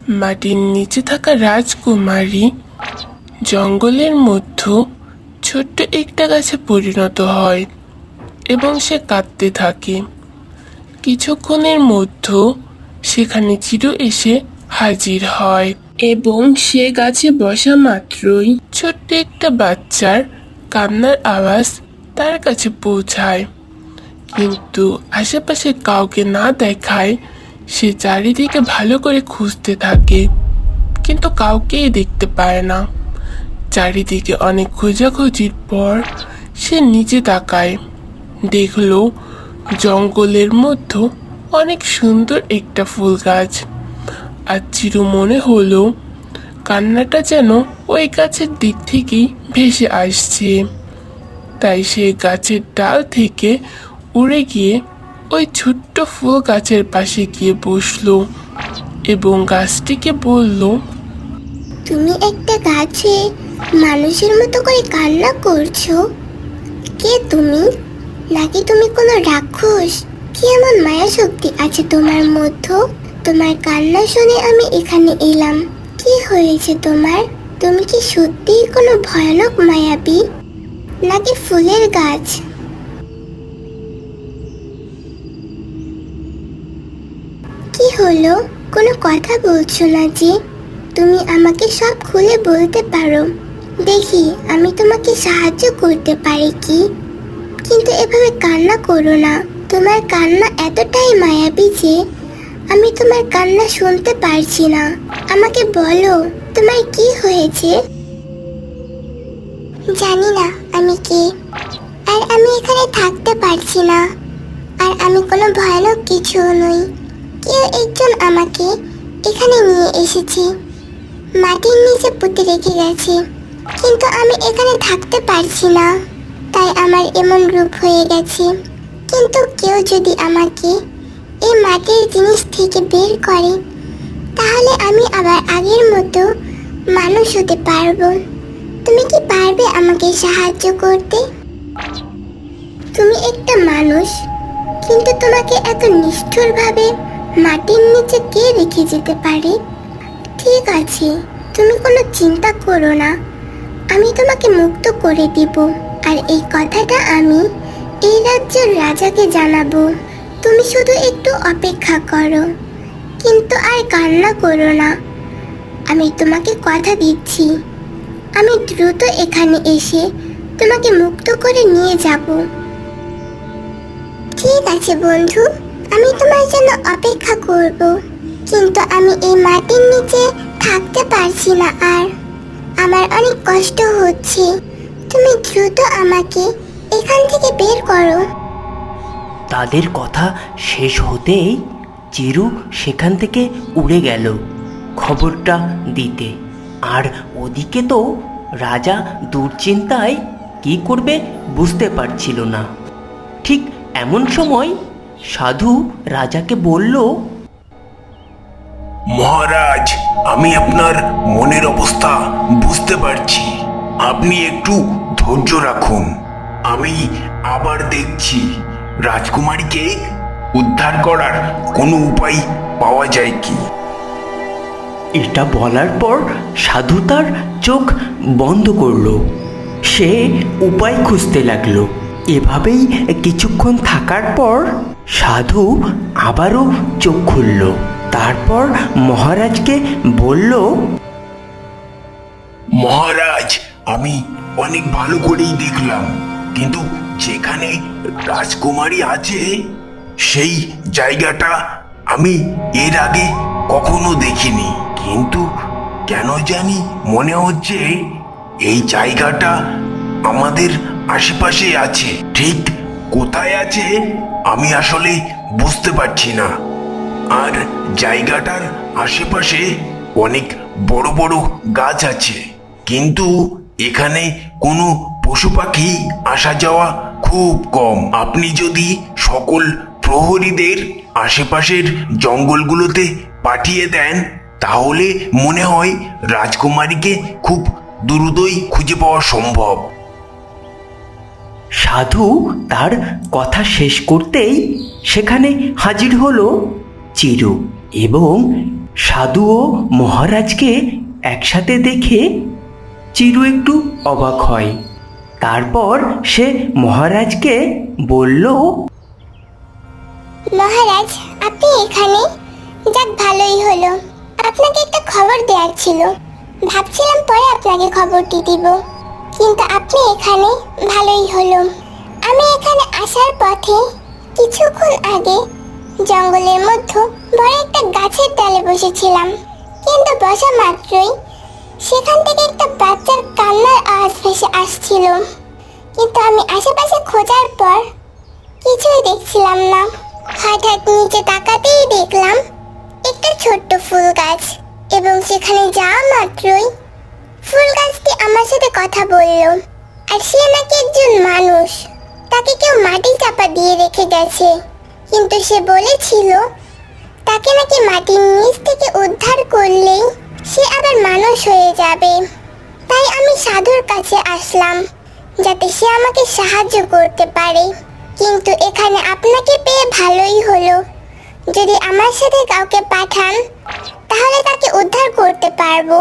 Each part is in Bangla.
মাটির নিচে থাকা রাজকুমারী জঙ্গলের মধ্যে ছোট্ট একটা গাছে পরিণত হয় এবং সে কাঁদতে থাকে। কিছুক্ষণের মধ্যে সেখানে চিরু এসে হাজির হয় এবং সে গাছে বসা মাত্রই ছোট্ট একটা বাচ্চার কান্নার আওয়াজ তার কাছে পৌঁছায়। কিন্তু আশেপাশে কাউকে না দেখায় সে চারিদিকে ভালো করে খুঁজতে থাকে, কিন্তু কাউকেই দেখতে পায় না। চারিদিকে অনেক খোঁজাখুঁজির পর সে নিচে তাকায়, দেখলো জঙ্গলের মধ্যে অনেক সুন্দর একটা ফুল গাছ। আর চিরু মনে হলো কান্নাটা যেন ওই গাছের দিক থেকেই ভেসে আসছে। তাই সে গাছের ডাল থেকে উড়ে গিয়ে ওই ছোট্ট ফুল গাছের পাশে গিয়ে বসলো এবং গাছটিকে বলল, তুমি একটা গাছে মানুষের মতো করে কান্না করছো। কে তুমি? নাকি তুমি কোনো রাক্ষস? কি এমন মায়া শক্তি আছে তোমার মধ্যে? তোমার কান্না শুনে আমি এখানে এলাম। কি হয়েছে তোমার? তুমি কি সত্যিই কোনো ভয়ানক মায়াবী, নাকি ফুলের গাছ? কি হলো? কোনো কথা বলছো না যে? তুমি আমাকে সব খুলে বলতে পারো, দেখি আমি তোমাকে সাহায্য করতে পারি কি। কিন্তু এভাবে কান্না করো না। তোমার কান্না এতটাই মায়াবী যে আমি তোমার কান্না শুনতে পারছি না। আমাকে বলো তোমার কি হয়েছে। জানি না আমি কে, আর আমি এখানে থাকতে পারছি না। আর আমি কোনো ভয়ানক কিছু নই। কেউ একজন আমাকে এখানে নিয়ে এসেছে, মাটির নিচে পুঁতে রেখে গেছে। কিন্তু আমি এখানে থাকতে পারছি না, তাই আমার এমন রূপ হয়ে গেছে। কিন্তু কেউ যদি আমাকে এই মাটির জিনিস থেকে বের করে, তাহলে আমি আবার আগের মতো মানুষ হতে পারবো। তুমি কি পারবে আমাকে সাহায্য করতে? তুমি একটা মানুষ, কিন্তু তোমাকে এত নিষ্ঠুরভাবে মাটির নিচে কে রেখে যেতে পারে? ঠিক আছে, তুমি কোনো চিন্তা করো না, আমি তোমাকে মুক্ত করে দিব। আর এই কথাটা আমি এই রাজ্যের রাজাকে জানাবো। তুমি শুধু একটু অপেক্ষা করো, কিন্তু আর কান্না করো না। আমি তোমাকে কথা দিচ্ছি, আমি দ্রুত এখানে এসে তোমাকে মুক্ত করে নিয়ে যাব। ঠিক আছে বন্ধু, আমি তোমার জন্য অপেক্ষা করব। কিন্তু আমি এই মাটির নিচে থাকতে পারছি না, আর আমার অনেক কষ্ট হচ্ছে। তুমি দ্রুত আমাকে এখান থেকে বের করো। তাদের কথা শেষ হতেই চিরু সেখান থেকে উড়ে গেল খবরটা দিতে। আর ওদিকে তো রাজা দুশ্চিন্তায় কি করবে বুঝতে পারছিল না। ঠিক এমন সময় সাধু রাজাকে বলল, মহারাজ, আমি আপনার মনের অবস্থা বুঝতে পারছি। আপনি একটু ধৈর্য রাখুন। আমি আবার দেখছি রাজকুমারীকে উদ্ধার করার কোনো উপায় পাওয়া যায় কি। এটা বলার পর সাধু তার চোখ বন্ধ করল। সে উপায় খুঁজতে লাগলো। এভাবেই কিছুক্ষণ থাকার পর সাধু আবারও চোখ খুলল। তারপর মহারাজকে বলল, মহারাজ, আমি অনেক ভালো করেই দেখলাম, কিন্তু যেখানে রাজকুমারী আছে সেই জায়গাটা আমি এর আগে কখনো দেখিনি। কিন্তু কেন জানি মনে হচ্ছে এই জায়গাটা আমাদের আশেপাশে আছে। ঠিক কোথায় আছে আমি আসলে বুঝতে পারছি না। আর জায়গাটার আশেপাশে অনেক বড় বড় গাছ আছে, কিন্তু এখানে কোনো পশু পাখি আসা যাওয়া খুব কম। আপনি যদি সকল প্রহরীদের আশেপাশের জঙ্গলগুলোতে পাঠিয়ে দেন, তাহলে মনে হয় রাজকুমারীকে খুব দ্রুতই খুঁজে পাওয়া সম্ভব। সাধু তার কথা শেষ করতেই সেখানে হাজির হলো চিরু এবং সাধু ও মহারাজকে একসাথে দেখে চিরু একটু অবাক হয়। তারপর সে মহারাজকে বলল, মহারাজ, আপনি এখানে? যাক, ভালোই হলো। আপনাকে একটা খবর দেওয়ার ছিল। ভাবছিলাম পরে আপনাকে খবরটি দিব, কিন্তু আপনি এখানে, ভালোই হলো। আমি এখানে আসার পথে কিছুক্ষণ আগে জঙ্গলের মধ্যে বড় একটা গাছের ডালে বসেছিলাম, কিন্তু বসা মাত্রই সেখান থেকে একটা বাচ্চার কান্নার আওয়াজ ভেসে আসছিল। কিন্তু আমি আশেপাশে খোঁজার পর কিছুই দেখছিলাম না। হঠাৎ নিচে তাকাতেই দেখলাম একটা ছোট্ট ফুল গাছ, এবং সেখানে যাওয়া মাত্রই ফুল গাছটি আমার সাথে কথা বলল। আর সে নাকি একজন মানুষ, তাকে কেউ মাটি চাপা দিয়ে রেখে গেছে, কিন্তু সে বলেছিল তাকে নাকি মাটির নিচ থেকে উদ্ধার করলেই সে আবার মানুষ হয়ে যাবে। তাই আমি সাধুর কাছে আসলাম, যাতে সে আমাকে সাহায্য করতে পারে। কিন্তু এখানে আপনাকে পেয়ে ভালোই হলো। যদি আমার সাথে কাউকে পাঠান, তাহলে তাকে উদ্ধার করতে পারবো।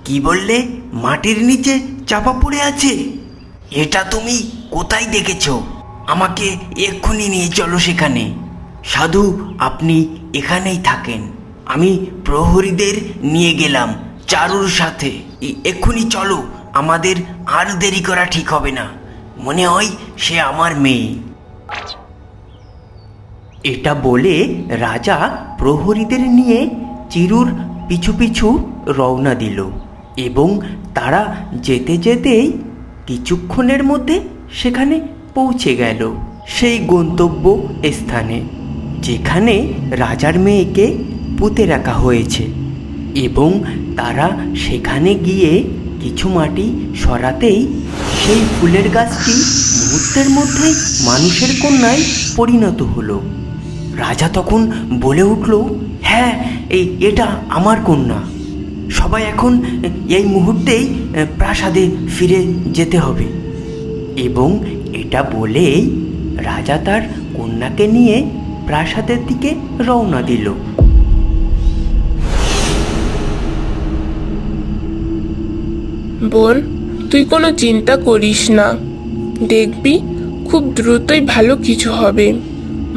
কি বললে? মাটির নিচে চাপা পড়ে আছে? এটা তুমি কোথায় দেখেছো? আমাকে এক্ষুনি নিয়ে চলো সেখানে। সাধু, আপনি এখানেই থাকেন। আমি প্রহরীদের নিয়ে গেলাম চারুর সাথে। এক্ষুনি চলো, আমাদের আর দেরি করা ঠিক হবে না। মনে হয় সে আমার মেয়ে। এটা বলে রাজা প্রহরীদের নিয়ে চিরুর পিছু পিছু রওনা দিল, এবং তারা যেতে যেতেই কিছুক্ষণের মধ্যে সেখানে পৌঁছে গেল সেই গন্তব্য স্থানে, যেখানে রাজার মেয়েকে পুঁতে রাখা হয়েছে। এবং তারা সেখানে গিয়ে কিছু মাটি সরাতেই সেই ফুলের গাছটি মুহূর্তের মধ্যেই মানুষের কন্যায় পরিণত হলো। রাজা তখন বলে উঠল, হ্যাঁ, এটা আমার কন্যা। সবাই এখন এই মুহূর্তেই প্রাসাদে ফিরে যেতে হবে। এবং এটা বলেই রাজা তার কন্যাকে নিয়ে প্রাসাদের দিকে রওনা দিল। বোন, তুই কোনো চিন্তা করিস না, দেখবি খুব দ্রুতই ভালো কিছু হবে।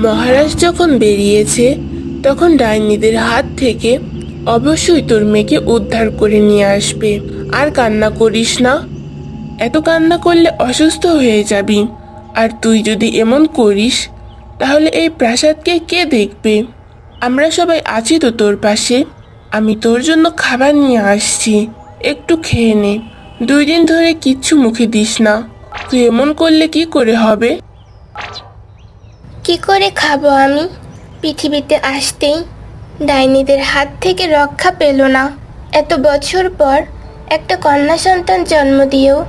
মহারাজ যখন বেরিয়েছে, তখন ডাইনিদের হাত থেকে অবশ্যই তোর মেয়েকে উদ্ধার করে নিয়ে আসবে। আর কান্না করিস না, এত কান্না করলে অসুস্থ হয়ে যাবি। আর তুই যদি এমন করিস, তাহলে এই প্রাসাদকে কে দেখবে? আমরা সবাই আছি তো তোর পাশে। আমি তোর জন্য খাবার নিয়ে আসছি, একটু খেয়ে নে। 2 দিন ধরে কিচ্ছু মুখে দিস না। তুই এমন করলে কি করে হবে? কি করে খাবো আমি? পৃথিবীতে আসতেই ডাইনিদের হাত থেকে রক্ষা পেল না। এত বছর পর একটা কন্যা সন্তান জন্ম দিয়েও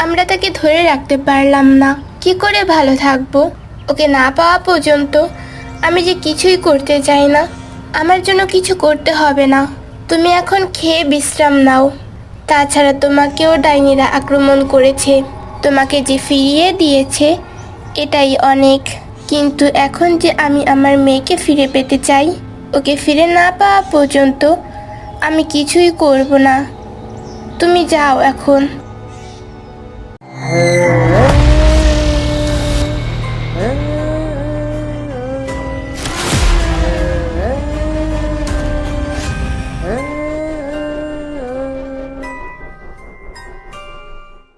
আমরা তাকে ধরে রাখতে পারলাম না। কি করে ভালো থাকবো? ওকে না পাওয়া পর্যন্ত আমি যে কিছুই করতে চাই না। আমার জন্য কিছু করতে হবে না, তুমি এখন খেয়ে বিশ্রাম নাও। তাছাড়া তোমাকেও ডাইনিরা আক্রমণ করেছে, তোমাকে যে ফিরিয়ে দিয়েছে এটাই অনেক। কিন্তু এখন যে আমি আমার মেয়েকে ফিরে পেতে চাই, ওকে ফিরে না পাওয়া পর্যন্ত আমি কিছুই করব না। তুমি যাও এখন।